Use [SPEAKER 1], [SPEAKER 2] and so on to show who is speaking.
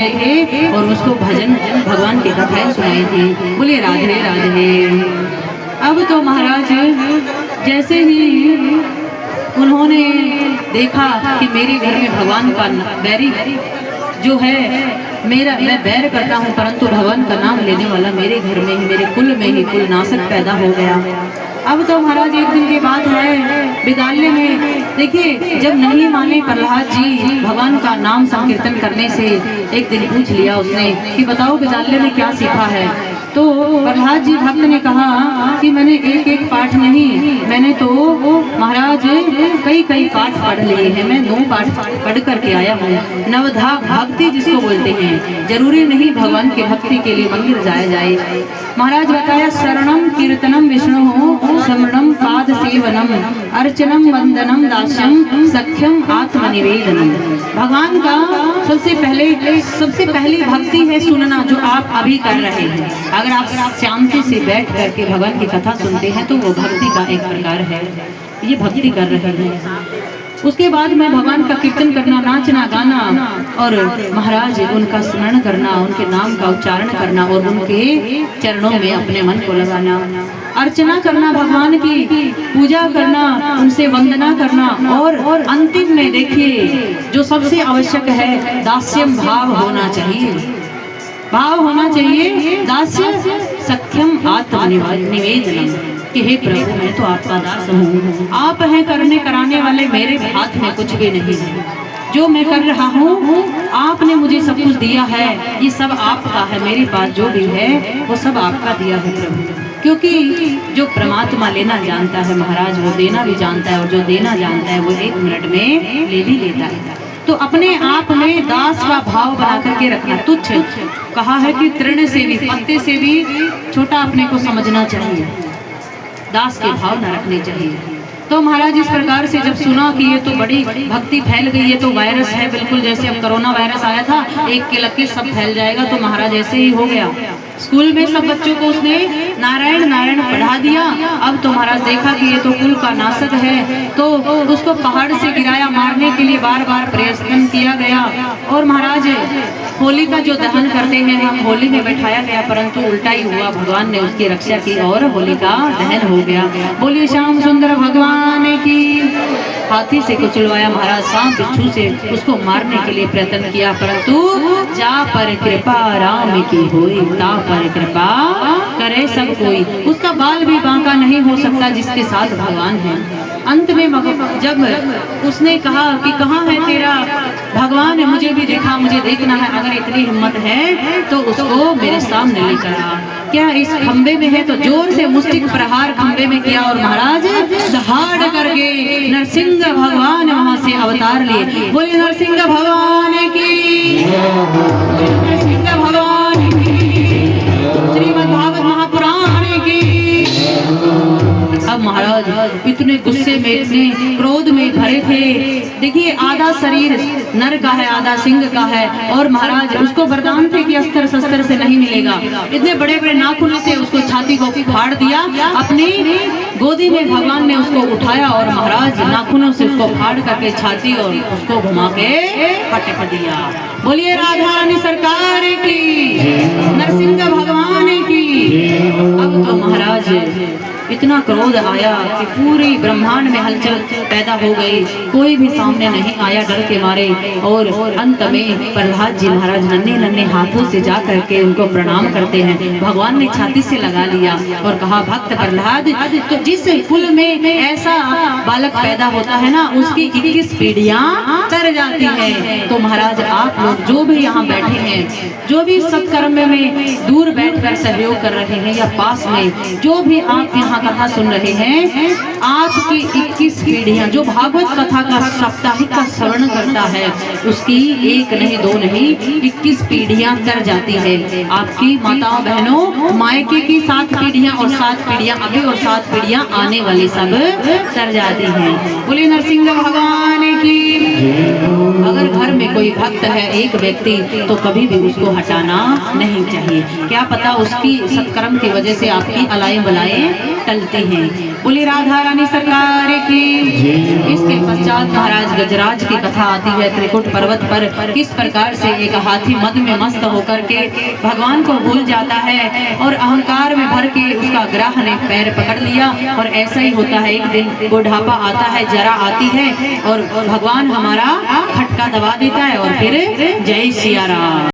[SPEAKER 1] थे और उसको भजन भगवान की कथाएं सुनाई थी। बोलिए राधे राधे। अब तो महाराज जैसे ही उन्होंने देखा कि मेरे घर में भगवान का बैरी जो है मैं बैर करता हूँ, परंतु भगवान का नाम लेने वाला मेरे घर में ही, मेरे कुल में ही कुल नाशक पैदा हो गया। अब तो महाराज एक दिन की बात है, विद्यालय में देखिए जब नहीं माने प्रहलाद जी भगवान का नाम संकीर्तन करने से, एक दिन पूछ लिया उसने कि बताओ विद्यालय में क्या सीखा है। तो प्रहलाद जी भक्त ने कहा कि मैंने एक एक पाठ नहीं, मैंने तो महाराज कई कई पाठ पढ़ लिए हैं, मैं 9 पाठ पढ़ करके आया हूँ। नवधा भक्ति जिसको बोलते हैं, जरूरी नहीं भगवान की भक्ति के लिए मंदिर जाया जाए। महाराज बताया शरणम कीर्तनम विष्णु स्मरणम पाद सेवनम अर्चनम वंदनम दास्यम सख्यम आत्मनिवेदनम। भगवान का सबसे पहली भक्ति है सुनना, जो आप अभी कर रहे हैं। अगर आप शांति से बैठ करके भगवान की कथा सुनते हैं तो वो भक्ति का एक प्रकार है, ये भक्ति कर रहे हैं। उसके बाद में भगवान का कीर्तन करना, नाचना गाना और महाराज उनका स्मरण करना, उनके नाम का उच्चारण करना और उनके चरणों में अपने मन को लगाना, अर्चना करना, भगवान की पूजा करना, उनसे वंदना करना और अंतिम में देखिए जो सबसे आवश्यक है दास्यम भाव होना चाहिए, भाव होना चाहिए। दास्य सख्यम आत्मनिवेदनम कि हे प्रभु मैं तो आपका दास हूँ, आप हैं करने कराने वाले, मेरे हाथ में कुछ भी नहीं है, जो मैं कर रहा हूँ आपने मुझे सब कुछ दिया है, ये सब आपका है, मेरे पास जो भी है वो सब आपका दिया है प्रभु। क्योंकि जो परमात्मा लेना जानता है महाराज वो देना भी जानता है, और जो देना जानता है वो 1 मिनट में ले भी लेता है। तो अपने आप में दास का भाव बना करके रखना। तुच्छ कहा है कि तृण से भी, पत्ते से भी छोटा अपने को समझना चाहिए, दास के भाव न रखने चाहिए। तो महाराज इस प्रकार से जब सुना कि ये तो बड़ी भक्ति फैल गई, ये तो वायरस है, बिल्कुल जैसे अब कोरोना वायरस आया था, एक के लग के सब फैल जाएगा, तो महाराज ऐसे ही हो गया। स्कूल में सब बच्चों को उसने नारायण नारायण पढ़ा दिया। अब तो महाराज देखा कि ये तो कुल का नाशक है, तो उसको पहाड़ से गिराया, मारने के लिए बार बार प्रयत्न किया गया। और महाराज होली का जो दहन करते हैं हम होली में बैठाया गया, परंतु उल्टा ही हुआ, भगवान ने उसकी रक्षा की और होली का दहन हो गया। बोलिए श्याम सुंदर भगवान की। हाथी से कुचलवाया महाराज, सांप बिच्छू से उसको मारने के लिए प्रयत्न किया, परंतु जा पर कृपा राम की होई, ता पर कृपा करे सब कोई। उसका बाल भी बांका नहीं हो सकता जिसके साथ भगवान है। अंत में जब उसने कहा कि कहाँ है तेरा भगवान, मुझे भी देखा, मुझे देखना है, अगर इतनी हिम्मत है तो उसको मेरे सामने लेकर आ। क्या इस खंबे में है, तो जोर से मुष्टिक प्रहार खंबे में किया और महाराज दहाड़ करके नरसिंह भगवान वहां से अवतार लिए। बोलिए नरसिंह भगवान की, नरसिंह भगवान की, श्रीमद् भागवत महापुराण की। अब महाराज इतने गुस्से में, इतने क्रोध में भरे थे। देखिए आधा शरीर नर का है, आधा सिंह का है, और महाराज उसको वरदान थे कि अस्त्र शस्त्र से नहीं मिलेगा। इतने बड़े बड़े नाखूनों से उसको छाती को फाड़ दिया, अपनी गोदी में भगवान ने उसको उठाया और महाराज नाखूनों से उसको फाड़ करके छाती और उसको घुमा के पटक दिया। बोलिए राधा रानी सरकार की, नरसिंह भगवान की। अब तो महाराज इतना क्रोध आया कि पूरी ब्रह्मांड में हलचल पैदा हो गई, कोई भी सामने नहीं आया डर के मारे। और अंत में प्रहलाद जी महाराज नन्हे नन्हे हाथों से जा करके उनको प्रणाम करते हैं। भगवान ने छाती से लगा लिया और कहा भक्त प्रहलाद, तो जिस कुल में ऐसा बालक पैदा होता है ना, उसकी 21 पीढ़ियां तर जाती है। तो महाराज आप लोग जो भी यहाँ बैठे हैं, जो भी सत्कर्म में दूर बैठकर सहयोग कर रहे हैं या पास में, जो भी आप यहाँ कथा सुन रहे हैं, आपकी 21 पीढ़ियां, जो भागवत कथा का साप्ताहिक का श्रवण करता है उसकी 1 नहीं 2 नहीं 21 पीढ़ियां तर जाती है। आपकी माताओं बहनों मायके की 7 पीढ़ियां और 7 पीढ़ियां अभी और 7 पीढ़ियां आने वाली सब तर जाती हैं। बोलिए नरसिंह भगवान की। अगर घर में कोई भक्त है, एक व्यक्ति, तो कभी भी उसको हटाना नहीं चाहिए। क्या पता उसकी सत्कर्म की वजह से आपकी अलाए बलाएं टलती हैं। बोले राधा रानी सरकार की। इसके पश्चात महाराज गजराज की कथा आती है। त्रिकुट पर्वत पर किस प्रकार से एक हाथी मद में मस्त होकर के भगवान को भूल जाता है और अहंकार में भर के उसका ग्राह ने पैर पकड़ लिया। और ऐसा ही होता है, एक दिन बुढ़ापा आता है, जरा आती है और भगवान हमारा खटका दबा देता है और फिर जय सिया राम।